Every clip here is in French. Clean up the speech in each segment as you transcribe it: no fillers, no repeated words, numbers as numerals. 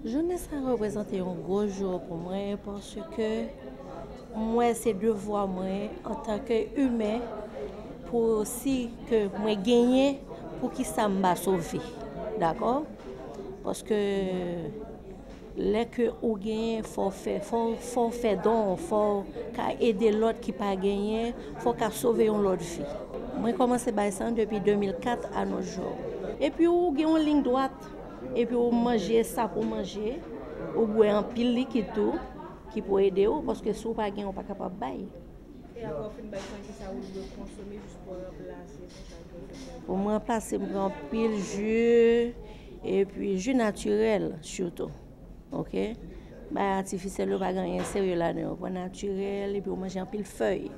Journée ça représente un gros jour pour moi parce que moi c'est devoir moi en tant qu'humain pour aussi que moi gagner pour qui ça m'a sauvé. D'accord? Parce que les que ou gagne faut faire don, faut aider l'autre qui pas gagné, faut qu'à sauver l'autre vie. Moi commencé par ça depuis 2004 à nos jours. Et puis ou gagne une ligne droite et puis ou manger ça pour manger, ou boire un pile liquide tout qui peut aider ou parce que si ou pas gagne ou pas capable bailler. Et après, fin de ça, vous devez consommer juste pour remplacer. Pour moi, passer, je prends pile jus et puis jus naturel surtout. OK? Bah, artificiel, pas gagner sérieux là-dedans. Pas naturel et puis on mange un pile feuille.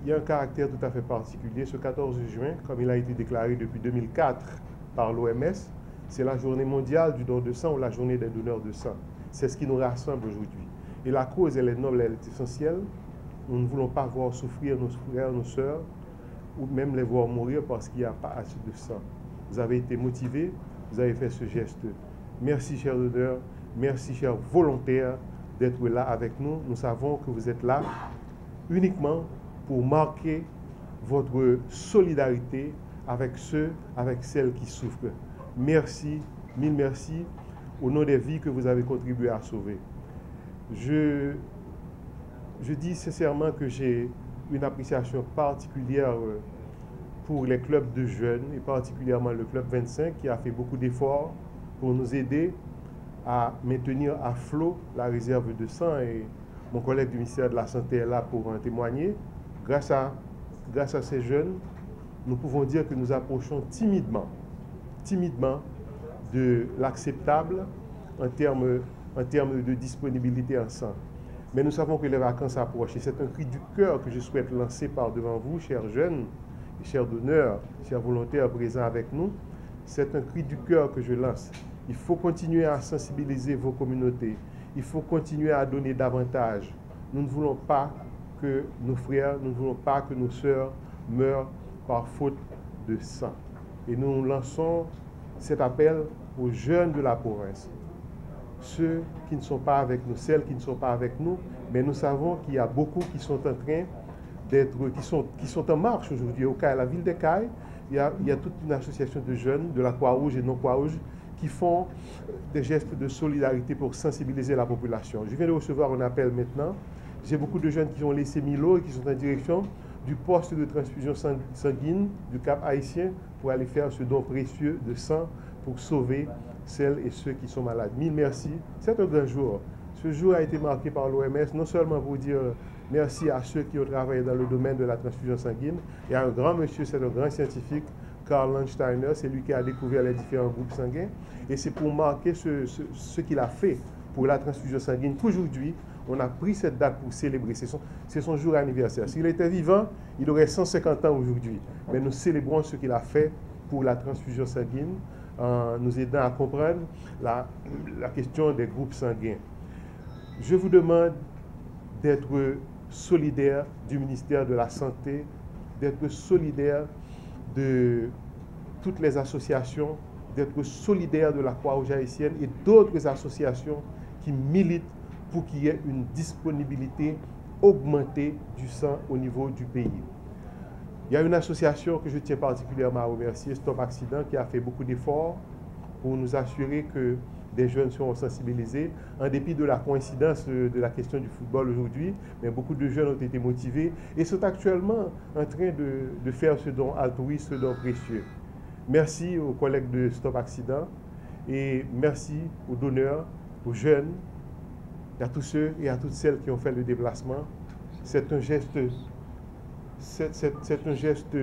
Il y a un caractère tout à fait particulier. Ce 14 juin, comme il a été déclaré depuis 2004 par l'OMS, c'est la journée mondiale du don de sang ou la journée des donneurs de sang. C'est ce qui nous rassemble aujourd'hui. Et la cause, elle est noble, elle est essentielle. Nous ne voulons pas voir souffrir nos frères, nos sœurs, ou même les voir mourir parce qu'il n'y a pas assez de sang. Vous avez été motivés, vous avez fait ce geste. Merci, chers donneurs, merci, chers volontaires, d'être là avec nous. Nous savons que vous êtes là uniquement pour marquer votre solidarité avec ceux, avec celles qui souffrent. Merci, mille merci, au nom des vies que vous avez contribué à sauver. Je dis sincèrement que j'ai une appréciation particulière pour les clubs de jeunes, et particulièrement le Club 25, qui a fait beaucoup d'efforts pour nous aider à maintenir à flot la réserve de sang. Et mon collègue du ministère de la Santé est là pour en témoigner. Grâce à ces jeunes, nous pouvons dire que nous approchons timidement de l'acceptable en termes de disponibilité en sang. Mais nous savons que les vacances approchent et c'est un cri du cœur que je souhaite lancer par devant vous, chers jeunes, chers donneurs, chers volontaires présents avec nous. C'est un cri du cœur que je lance. Il faut continuer à sensibiliser vos communautés. Il faut continuer à donner davantage. Nous ne voulons pas que nos frères, nous ne voulons pas que nos sœurs meurent par faute de sang. Et nous lançons cet appel aux jeunes de la province. Ceux qui ne sont pas avec nous, celles qui ne sont pas avec nous, mais nous savons qu'il y a beaucoup qui sont en train qui sont en marche aujourd'hui. Au cas à la ville des Cailles, il y a toute une association de jeunes, de la Croix-Rouge et non Croix-Rouge, qui font des gestes de solidarité pour sensibiliser la population. Je viens de recevoir un appel maintenant. J'ai beaucoup de jeunes qui ont laissé Milo et qui sont en direction du poste de transfusion sanguine du Cap Haïtien pour aller faire ce don précieux de sang pour sauver celles et ceux qui sont malades. Mille merci. C'est un grand jour. Ce jour a été marqué par l'OMS, non seulement pour dire merci à ceux qui ont travaillé dans le domaine de la transfusion sanguine. Il y a un grand monsieur, c'est un grand scientifique, Karl Landsteiner, c'est lui qui a découvert les différents groupes sanguins. Et c'est pour marquer ce qu'il a fait pour la transfusion sanguine qu'aujourd'hui, on a pris cette date pour célébrer. C'est son jour anniversaire. S'il était vivant, il aurait 150 ans aujourd'hui. Mais nous célébrons ce qu'il a fait pour la transfusion sanguine, en nous aidant à comprendre la question des groupes sanguins. Je vous demande d'être solidaire du ministère de la Santé, d'être solidaire de toutes les associations, d'être solidaire de la Croix-Rouge haïtienne et d'autres associations qui militent pour qu'il y ait une disponibilité augmentée du sang au niveau du pays. Il y a une association que je tiens particulièrement à remercier, Stop Accident, qui a fait beaucoup d'efforts pour nous assurer que des jeunes seront sensibilisés, en dépit de la coïncidence de la question du football aujourd'hui, mais beaucoup de jeunes ont été motivés et sont actuellement en train de faire ce don altruiste, ce don précieux. Merci aux collègues de Stop Accident et merci aux donneurs, aux jeunes, à tous ceux et à toutes celles qui ont fait le déplacement c'est un geste, c'est un geste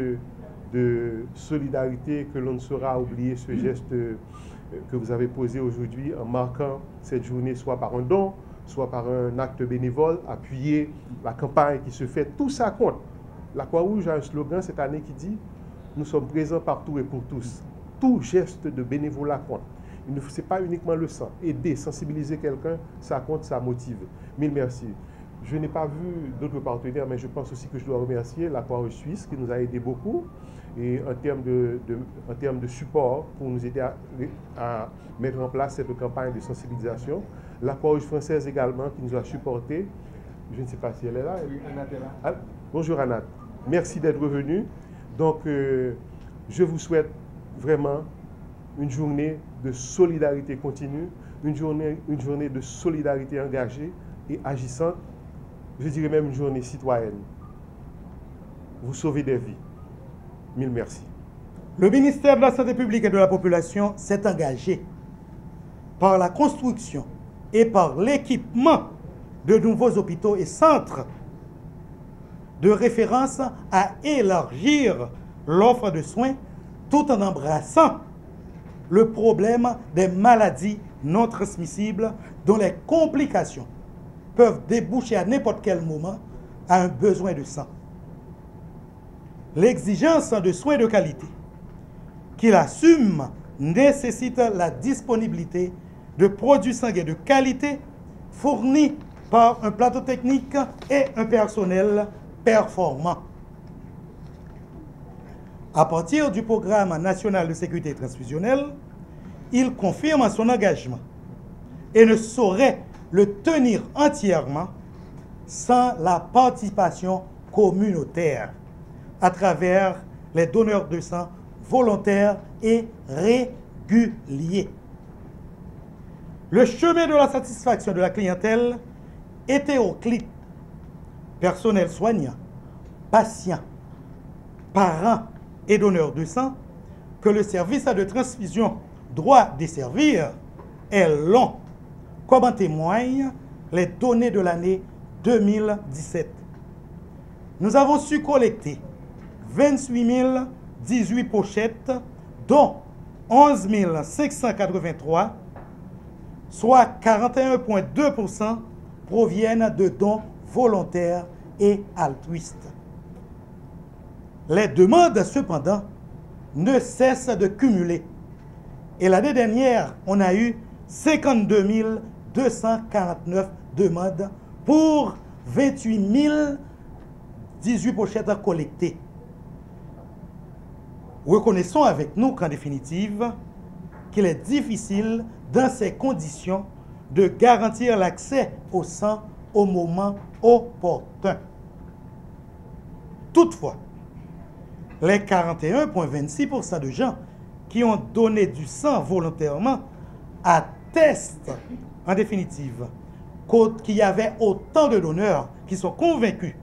de solidarité que l'on ne saura oublier, ce geste que vous avez posé aujourd'hui en marquant cette journée soit par un don, soit par un acte bénévole, appuyer la campagne qui se fait. Tout ça compte. La Croix-Rouge a un slogan cette année qui dit « Nous sommes présents partout et pour tous ». Tout geste de bénévolat compte. Ce n'est pas uniquement le sang. Aider, sensibiliser quelqu'un, ça compte, ça motive. Mille merci. Je n'ai pas vu d'autres partenaires, mais je pense aussi que je dois remercier la Croix-Rouge suisse qui nous a aidé beaucoup et en termes de support pour nous aider à mettre en place cette campagne de sensibilisation. La Croix-Rouge française également qui nous a supportés. Je ne sais pas si elle est là. Oui, Anat est là. Ah, bonjour Anat. Merci d'être venue. Donc, je vous souhaite vraiment une journée de solidarité continue, une journée de solidarité engagée et agissante, je dirais même une journée citoyenne. Vous sauvez des vies. Mille merci. Le ministère de la Santé publique et de la Population s'est engagé par la construction et par l'équipement de nouveaux hôpitaux et centres de référence à élargir l'offre de soins tout en embrassant le problème des maladies non transmissibles dont les complications peuvent déboucher à n'importe quel moment à un besoin de sang. L'exigence de soins de qualité qu'il assume nécessite la disponibilité de produits sanguins de qualité fournis par un plateau technique et un personnel performant. À partir du programme national de sécurité transfusionnelle, il confirme son engagement et ne saurait le tenir entièrement sans la participation communautaire à travers les donneurs de sang volontaires et réguliers. Le chemin de la satisfaction de la clientèle hétéroclite, personnel soignant, patients, parents et donneurs de sang, que le service de transfusion doit desservir est long, comme en témoignent les données de l'année 2017. Nous avons su collecter 28 018 pochettes, dont 11 583, soit 41,2%, proviennent de dons volontaires et altruistes. Les demandes, cependant, ne cessent de cumuler. Et l'année dernière, on a eu 52 249 demandes pour 28 018 pochettes collectées. Reconnaissons avec nous qu'en définitive, qu'il est difficile, dans ces conditions, de garantir l'accès au sang au moment opportun. Toutefois, les 41,26% de gens qui ont donné du sang volontairement attestent, en définitive, qu'il y avait autant de donneurs qui sont convaincus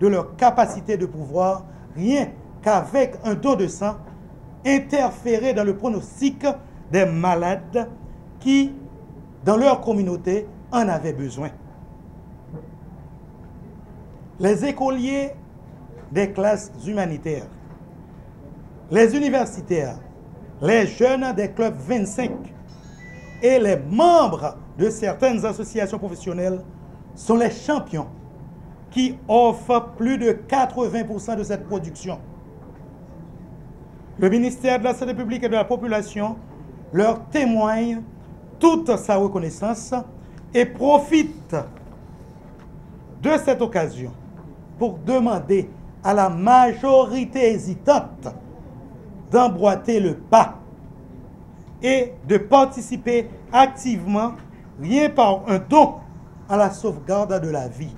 de leur capacité de pouvoir, rien qu'avec un don de sang, interférer dans le pronostic des malades qui, dans leur communauté, en avaient besoin. Les écoliers des classes humanitaires, les universitaires, les jeunes des clubs 25 et les membres de certaines associations professionnelles sont les champions qui offrent plus de 80% de cette production. Le ministère de la Santé publique et de la Population leur témoigne toute sa reconnaissance et profite de cette occasion pour demander à la majorité hésitante d'emboîter le pas et de participer activement, rien par un don, à la sauvegarde de la vie.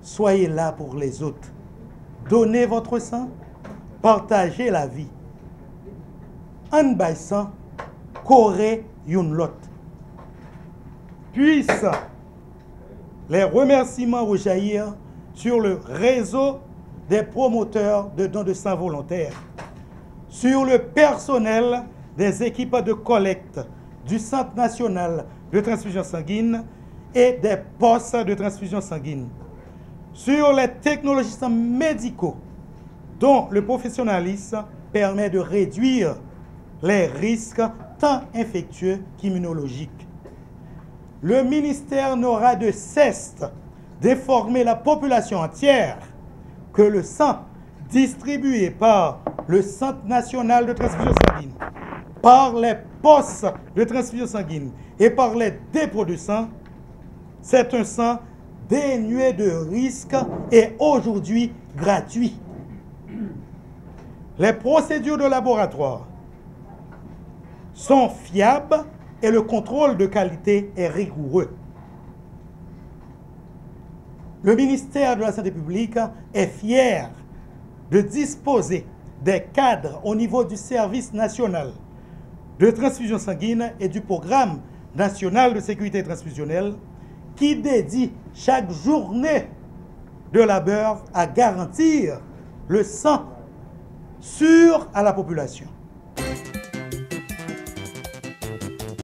Soyez là pour les autres. Donnez votre sang, partagez la vie. En baissant, corée une lot. Puissent les remerciements rejaillir sur le réseau des promoteurs de dons de sang volontaires, sur le personnel des équipes de collecte du Centre national de transfusion sanguine et des postes de transfusion sanguine, sur les technologies médicaux dont le professionnalisme permet de réduire les risques tant infectieux qu'immunologiques. Le ministère n'aura de cesse d'informer la population entière que le sang distribué par le Centre national de transfusion sanguine, par les postes de transfusion sanguine et par les dépôts de sang, c'est un sang dénué de risques et aujourd'hui gratuit. Les procédures de laboratoire sont fiables et le contrôle de qualité est rigoureux. Le ministère de la Santé publique est fier de disposer des cadres au niveau du service national de transfusion sanguine et du programme national de sécurité transfusionnelle qui dédie chaque journée de labeur à garantir le sang sûr à la population.